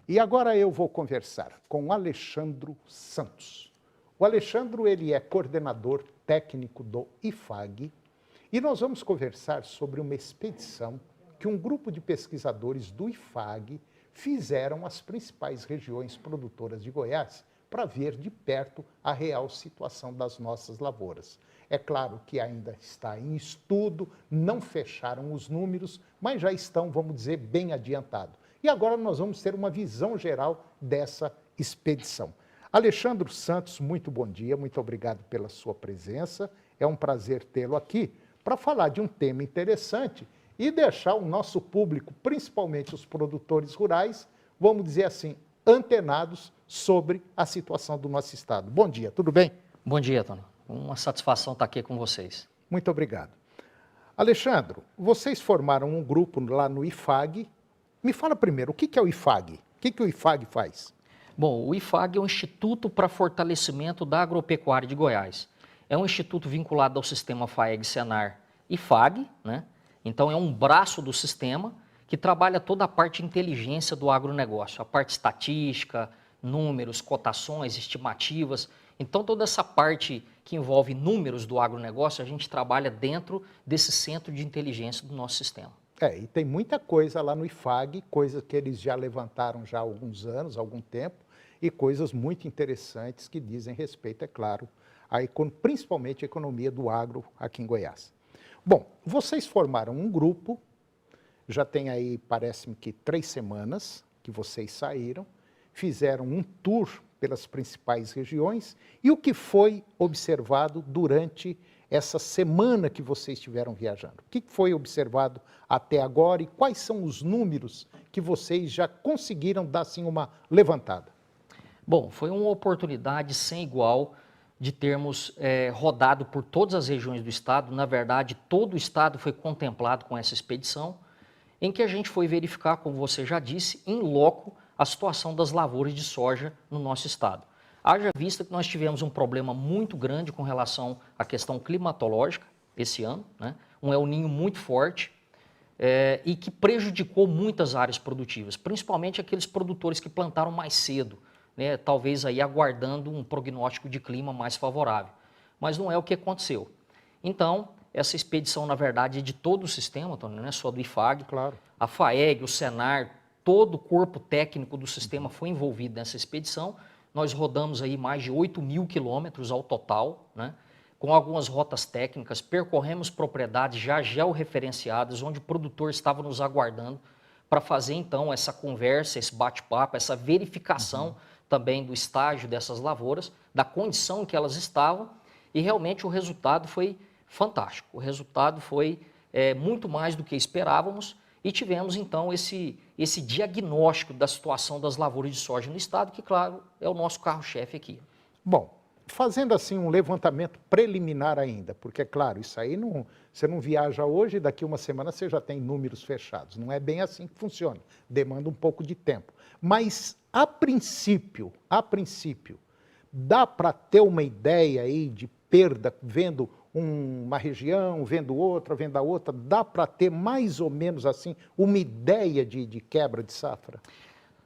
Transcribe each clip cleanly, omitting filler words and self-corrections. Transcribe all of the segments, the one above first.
E agora eu vou conversar com o Alexandro Santos. O Alexandro, ele é coordenador técnico do IFAG e nós vamos conversar sobre uma expedição que um grupo de pesquisadores do IFAG fizeram às principais regiões produtoras de Goiás para ver de perto a real situação das nossas lavouras. É claro que ainda está em estudo, não fecharam os números, mas já estão, vamos dizer, bem adiantados. E agora nós vamos ter uma visão geral dessa expedição. Alexandro Santos, muito bom dia, muito obrigado pela sua presença. É um prazer tê-lo aqui para falar de um tema interessante e deixar o nosso público, principalmente os produtores rurais, vamos dizer assim, antenados sobre a situação do nosso estado. Bom dia, tudo bem? Bom dia, Tony. Uma satisfação estar aqui com vocês. Muito obrigado. Alexandro, vocês formaram um grupo lá no IFAG. Me fala primeiro, o que é o IFAG? O que o IFAG faz? Bom, o IFAG é um Instituto para Fortalecimento da Agropecuária de Goiás. É um instituto vinculado ao sistema FAEG-Senar IFAG, né? Então é um braço do sistema que trabalha toda a parte de inteligência do agronegócio, a parte estatística, números, cotações, estimativas. Então toda essa parte que envolve números do agronegócio, a gente trabalha dentro desse centro de inteligência do nosso sistema. E tem muita coisa lá no IFAG, coisa que eles já levantaram já há alguns anos, há algum tempo, e coisas muito interessantes que dizem respeito, é claro, principalmente a economia do agro aqui em Goiás. Bom, vocês formaram um grupo, já tem aí, parece-me que 3 semanas que vocês saíram, fizeram um tour pelas principais regiões, e o que foi observado durante essa semana que vocês estiveram viajando? O que foi observado até agora e quais são os números que vocês já conseguiram dar assim uma levantada? Bom, foi uma oportunidade sem igual de termos rodado por todas as regiões do estado. Na verdade, todo o estado foi contemplado com essa expedição, em que a gente foi verificar, como você já disse, em loco, a situação das lavouras de soja no nosso estado. Haja vista que nós tivemos um problema muito grande com relação à questão climatológica esse ano, né? Um El Niño muito forte e que prejudicou muitas áreas produtivas, principalmente aqueles produtores que plantaram mais cedo, né? Talvez aí aguardando um prognóstico de clima mais favorável. Mas não é o que aconteceu. Então, essa expedição, na verdade, é de todo o sistema, Tony, não é só do IFAG. Claro. A FAEG, o Senar, todo o corpo técnico do sistema foi envolvido nessa expedição. Nós rodamos aí mais de 8.000 quilômetros ao total, né? Com algumas rotas técnicas, percorremos propriedades já georreferenciadas, onde o produtor estava nos aguardando para fazer então essa conversa, esse bate-papo, essa verificação também do estágio dessas lavouras, da condição em que elas estavam, e realmente o resultado foi fantástico. O resultado foi muito mais do que esperávamos, e tivemos, então, esse diagnóstico da situação das lavouras de soja no estado, que, claro, é o nosso carro-chefe aqui. Bom, fazendo assim um levantamento preliminar ainda, porque, claro, isso aí você não viaja hoje e daqui uma semana você já tem números fechados. Não é bem assim que funciona, demanda um pouco de tempo. Mas, a princípio, dá para ter uma ideia aí de perda, vendo uma região, vendo outra, dá para ter mais ou menos assim uma ideia de quebra de safra?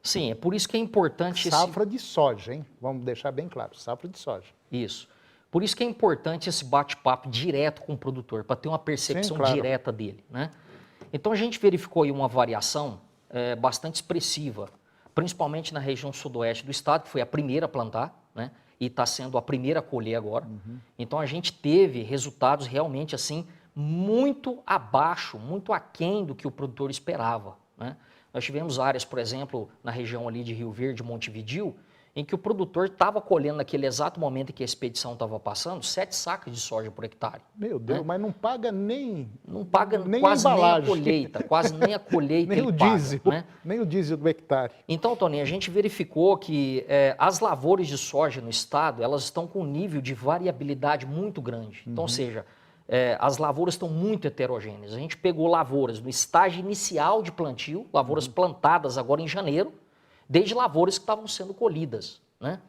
Sim, é por isso que é importante... Safra de soja, hein? Vamos deixar bem claro, safra de soja. Isso. Por isso que é importante esse bate-papo direto com o produtor, para ter uma percepção direta dele, né? Então a gente verificou aí uma variação bastante expressiva, principalmente na região sudoeste do estado, que foi a primeira a plantar, né? E está sendo a primeira a colher agora. Então a gente teve resultados realmente assim muito abaixo, muito aquém do que o produtor esperava, né? Nós tivemos áreas, por exemplo, na região ali de Rio Verde, Montevidéu, em que o produtor estava colhendo naquele exato momento em que a expedição estava passando 7 sacas de soja por hectare. Meu Deus, né? Mas não paga nem... Não paga nem quase nem a colheita, quase nem a colheita nem o diesel, paga, né? Nem o diesel do hectare. Então, Tony, a gente verificou que as lavouras de soja no estado, elas estão com um nível de variabilidade muito grande. Então, ou seja, as lavouras estão muito heterogêneas. A gente pegou lavouras no estágio inicial de plantio, lavouras plantadas agora em janeiro, desde lavouras que estavam sendo colhidas, né?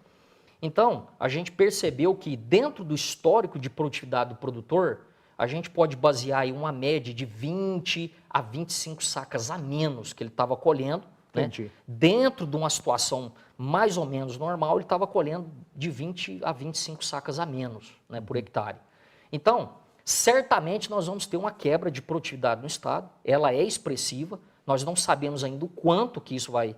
Então, a gente percebeu que dentro do histórico de produtividade do produtor, a gente pode basear aí uma média de 20 a 25 sacas a menos que ele estava colhendo, né? Entendi. Dentro de uma situação mais ou menos normal, ele estava colhendo de 20 a 25 sacas a menos, né, por hectare. Então, certamente nós vamos ter uma quebra de produtividade no estado, ela é expressiva, nós não sabemos ainda o quanto que isso vai,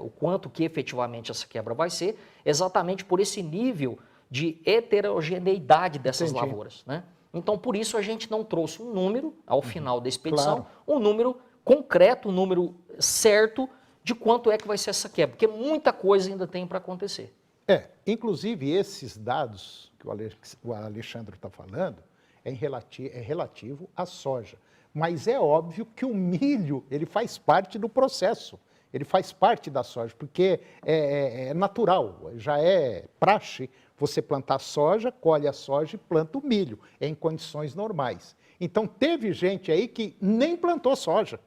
o quanto que efetivamente essa quebra vai ser, exatamente por esse nível de heterogeneidade dessas Entendi. lavouras, né? Então, por isso a gente não trouxe um número ao final da expedição, Claro. um número concreto, um número certo de quanto é que vai ser essa quebra, porque muita coisa ainda tem para acontecer. Inclusive esses dados que o Alexandre está falando é relativo à soja. Mas é óbvio que o milho ele faz parte do processo, ele faz parte da soja, porque é natural, já é praxe você plantar soja, colhe a soja e planta o milho, em condições normais. Então teve gente aí que nem plantou soja.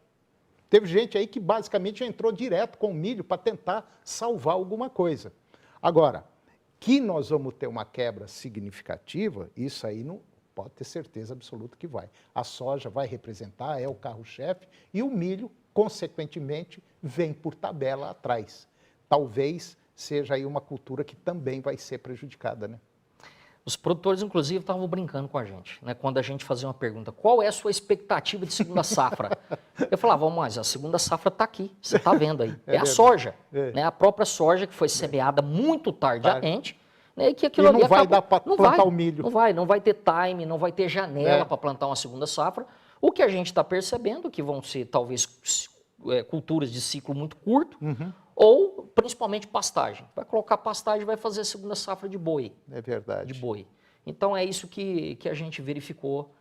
Teve gente aí que basicamente já entrou direto com o milho para tentar salvar alguma coisa. Agora, que nós vamos ter uma quebra significativa, isso aí não pode ter certeza absoluta que vai. A soja vai representar, é o carro-chefe, e o milho, consequentemente, vem por tabela atrás. Talvez seja aí uma cultura que também vai ser prejudicada, né? Os produtores, inclusive, estavam brincando com a gente, né? Quando a gente fazia uma pergunta, qual é a sua expectativa de segunda safra? Eu falava, mas a segunda safra está aqui, você está vendo aí. É a soja, né? A própria soja que foi semeada muito tardiamente, né? E que aquilo ali não vai acabou. dar para plantar o milho. Não vai ter time, não vai ter janela para plantar uma segunda safra. O que a gente está percebendo, que vão ser talvez culturas de ciclo muito curto, ou principalmente pastagem. Vai colocar pastagem, vai fazer a segunda safra de boi. É verdade. De boi. Então é isso que a gente verificou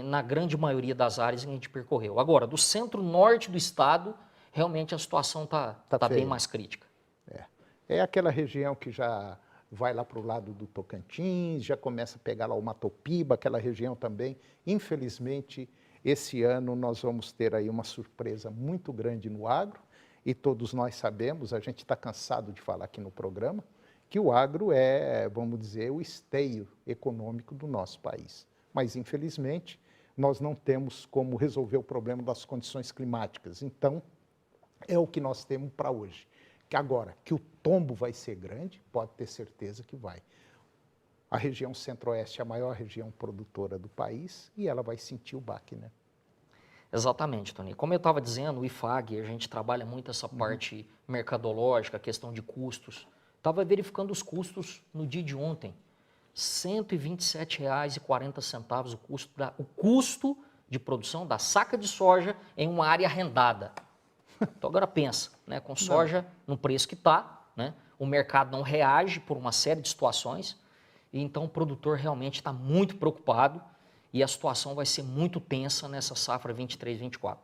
na grande maioria das áreas que a gente percorreu. Agora, do centro-norte do estado, realmente a situação está bem mais crítica. É aquela região que já vai lá para o lado do Tocantins, já começa a pegar lá o Matopiba, aquela região também. Infelizmente, esse ano nós vamos ter aí uma surpresa muito grande no agro, e todos nós sabemos, a gente está cansado de falar aqui no programa, que o agro é, vamos dizer, o esteio econômico do nosso país. Mas, infelizmente, nós não temos como resolver o problema das condições climáticas. Então, é o que nós temos para hoje. Que agora, que o tombo vai ser grande, pode ter certeza que vai. A região centro-oeste é a maior região produtora do país e ela vai sentir o baque, né? Exatamente, Tony. Como eu estava dizendo, o IFAG, a gente trabalha muito essa parte mercadológica, a questão de custos. Estava verificando os custos no dia de ontem. R$ 127,40 o custo de produção da saca de soja em uma área arrendada. Então agora pensa, né, com soja no preço que está, né, o mercado não reage por uma série de situações, e então o produtor realmente está muito preocupado e a situação vai ser muito tensa nessa safra 23-24.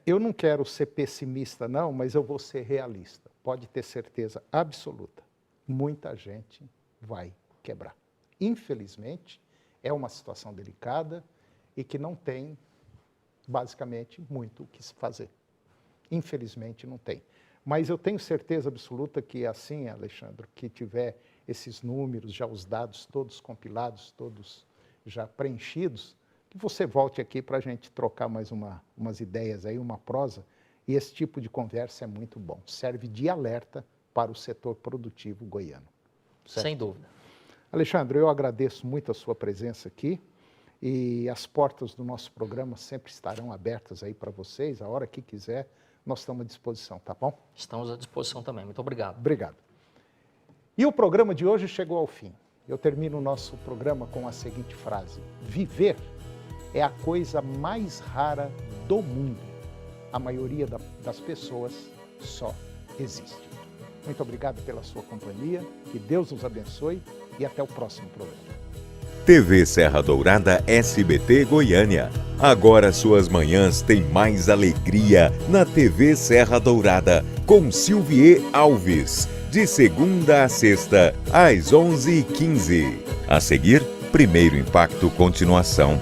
Eu não quero ser pessimista não, mas eu vou ser realista. Pode ter certeza absoluta, muita gente vai quebrar. Infelizmente, é uma situação delicada e que não tem, basicamente, muito o que se fazer. Infelizmente, não tem. Mas eu tenho certeza absoluta que assim, Alexandre, que tiver esses números, já os dados todos compilados, todos já preenchidos, que você volte aqui para a gente trocar mais umas ideias aí, uma prosa, e esse tipo de conversa é muito bom. Serve de alerta para o setor produtivo goiano. Certo? Sem dúvida. Alexandre, eu agradeço muito a sua presença aqui e as portas do nosso programa sempre estarão abertas aí para vocês, a hora que quiser, nós estamos à disposição, tá bom? Estamos à disposição também. Muito obrigado. Obrigado. E o programa de hoje chegou ao fim. Eu termino o nosso programa com a seguinte frase: viver é a coisa mais rara do mundo. A maioria das pessoas só existe. Muito obrigado pela sua companhia, que Deus nos abençoe e até o próximo programa. TV Serra Dourada SBT Goiânia. Agora suas manhãs têm mais alegria na TV Serra Dourada, com Silvier Alves. De segunda a sexta, às 11h15. A seguir, Primeiro Impacto Continuação.